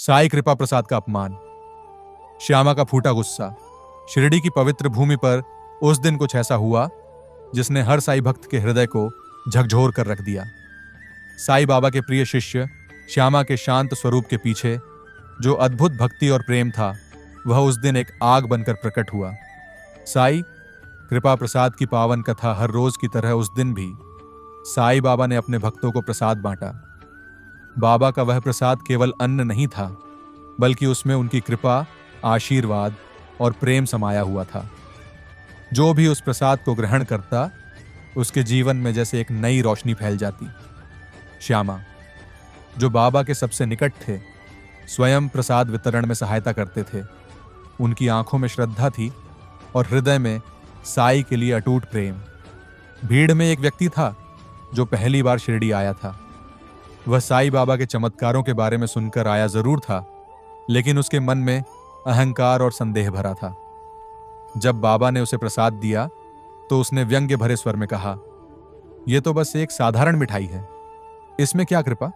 साई कृपा प्रसाद का अपमान, श्यामा का फूटा गुस्सा। शिरडी की पवित्र भूमि पर उस दिन कुछ ऐसा हुआ जिसने हर साई भक्त के हृदय को झकझोर कर रख दिया। साई बाबा के प्रिय शिष्य श्यामा के शांत स्वरूप के पीछे जो अद्भुत भक्ति और प्रेम था, वह उस दिन एक आग बनकर प्रकट हुआ। साई कृपा प्रसाद की पावन कथा हर रोज की तरह उस दिन भी साई बाबा ने अपने भक्तों को प्रसाद बांटा। बाबा का वह प्रसाद केवल अन्न नहीं था, बल्कि उसमें उनकी कृपा, आशीर्वाद और प्रेम समाया हुआ था। जो भी उस प्रसाद को ग्रहण करता, उसके जीवन में जैसे एक नई रोशनी फैल जाती। श्यामा, जो बाबा के सबसे निकट थे, स्वयं प्रसाद वितरण में सहायता करते थे। उनकी आंखों में श्रद्धा थी और हृदय में साई के लिए अटूट प्रेम। भीड़ में एक व्यक्ति था जो पहली बार शिरडी आया था। वह साई बाबा के चमत्कारों के बारे में सुनकर आया जरूर था, लेकिन उसके मन में अहंकार और संदेह भरा था। जब बाबा ने उसे प्रसाद दिया तो उसने व्यंग्य भरे स्वर में कहा, यह तो बस एक साधारण मिठाई है, इसमें क्या कृपा।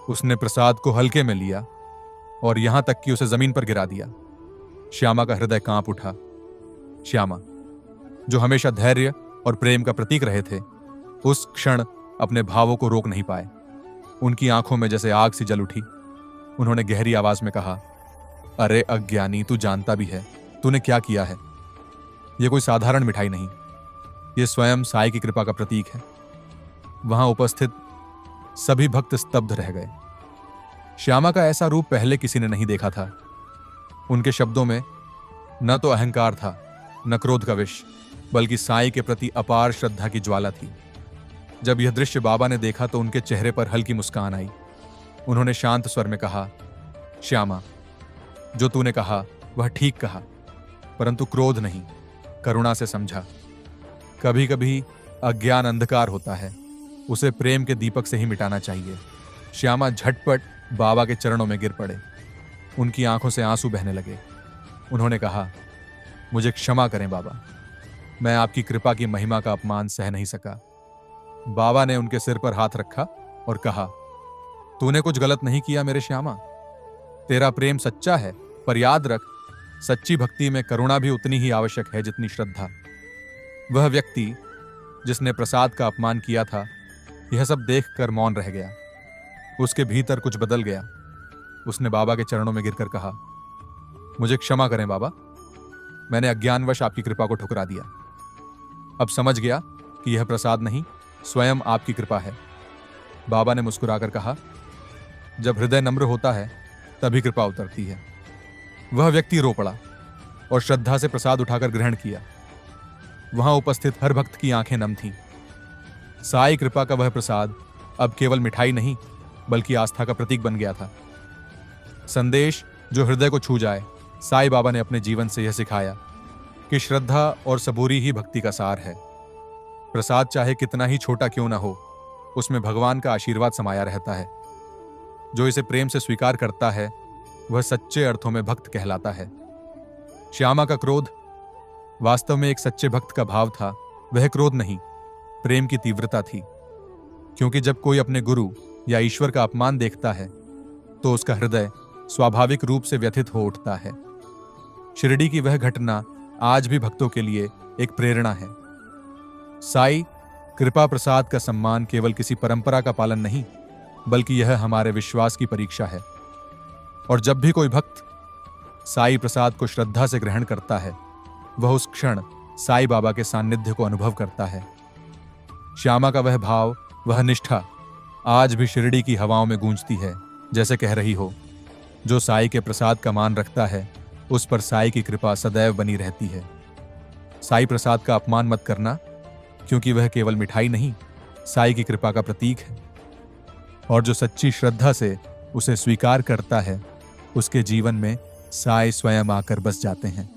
उसने प्रसाद को हल्के में लिया और यहां तक कि उसे जमीन पर गिरा दिया। श्यामा का हृदय कांप उठा। श्यामा, जो हमेशा धैर्य और प्रेम का प्रतीक रहे थे, उस क्षण अपने भावों को रोक नहीं पाए। उनकी आंखों में जैसे आग सी जल उठी। उन्होंने गहरी आवाज में कहा, अरे अज्ञानी, तू जानता भी है तूने क्या किया है। यह कोई साधारण मिठाई नहीं, यह स्वयं साई की कृपा का प्रतीक है। वहां उपस्थित सभी भक्त स्तब्ध रह गए। श्यामा का ऐसा रूप पहले किसी ने नहीं देखा था। उनके शब्दों में न तो अहंकार था, न क्रोध का विष, बल्कि साई के प्रति अपार श्रद्धा की ज्वाला थी। जब यह दृश्य बाबा ने देखा तो उनके चेहरे पर हल्की मुस्कान आई। उन्होंने शांत स्वर में कहा, श्यामा, जो तूने कहा वह ठीक कहा, परंतु क्रोध नहीं, करुणा से समझा। कभी कभी अज्ञान अंधकार होता है, उसे प्रेम के दीपक से ही मिटाना चाहिए। श्यामा झटपट बाबा के चरणों में गिर पड़े। उनकी आंखों से आंसू बहने लगे। उन्होंने कहा, मुझे क्षमा करें बाबा, मैं आपकी कृपा की महिमा का अपमान सह नहीं सका। बाबा ने उनके सिर पर हाथ रखा और कहा, तूने कुछ गलत नहीं किया मेरे श्यामा। तेरा प्रेम सच्चा है, पर याद रख, सच्ची भक्ति में करुणा भी उतनी ही आवश्यक है जितनी श्रद्धा। वह व्यक्ति जिसने प्रसाद का अपमान किया था, यह सब देखकर मौन रह गया। उसके भीतर कुछ बदल गया। उसने बाबा के चरणों में गिरकर कहा, मुझे क्षमा करें बाबा, मैंने अज्ञानवश आपकी कृपा को ठुकरा दिया। अब समझ गया कि यह प्रसाद नहीं, स्वयं आपकी कृपा है। बाबा ने मुस्कुराकर कहा, जब हृदय नम्र होता है तभी कृपा उतरती है। वह व्यक्ति रो पड़ा और श्रद्धा से प्रसाद उठाकर ग्रहण किया। वहां उपस्थित हर भक्त की आंखें नम थीं। साई कृपा का वह प्रसाद अब केवल मिठाई नहीं, बल्कि आस्था का प्रतीक बन गया था। संदेश जो हृदय को छू जाए। साई बाबा ने अपने जीवन से यह सिखाया कि श्रद्धा और सबूरी ही भक्ति का सार है। प्रसाद चाहे कितना ही छोटा क्यों ना हो, उसमें भगवान का आशीर्वाद समाया रहता है। जो इसे प्रेम से स्वीकार करता है, वह सच्चे अर्थों में भक्त कहलाता है। श्यामा का क्रोध वास्तव में एक सच्चे भक्त का भाव था। वह क्रोध नहीं, प्रेम की तीव्रता थी। क्योंकि जब कोई अपने गुरु या ईश्वर का अपमान देखता है, तो उसका हृदय स्वाभाविक रूप से व्यथित हो उठता है। शिरडी की वह घटना आज भी भक्तों के लिए एक प्रेरणा है। साई कृपा प्रसाद का सम्मान केवल किसी परंपरा का पालन नहीं, बल्कि यह हमारे विश्वास की परीक्षा है। और जब भी कोई भक्त साई प्रसाद को श्रद्धा से ग्रहण करता है, वह उस क्षण साई बाबा के सान्निध्य को अनुभव करता है। श्यामा का वह भाव, वह निष्ठा आज भी शिरडी की हवाओं में गूंजती है, जैसे कह रही हो, जो साई के प्रसाद का मान रखता है, उस पर साई की कृपा सदैव बनी रहती है। साई प्रसाद का अपमान मत करना, क्योंकि वह केवल मिठाई नहीं, साई की कृपा का प्रतीक है। और जो सच्ची श्रद्धा से उसे स्वीकार करता है, उसके जीवन में साई स्वयं आकर बस जाते हैं।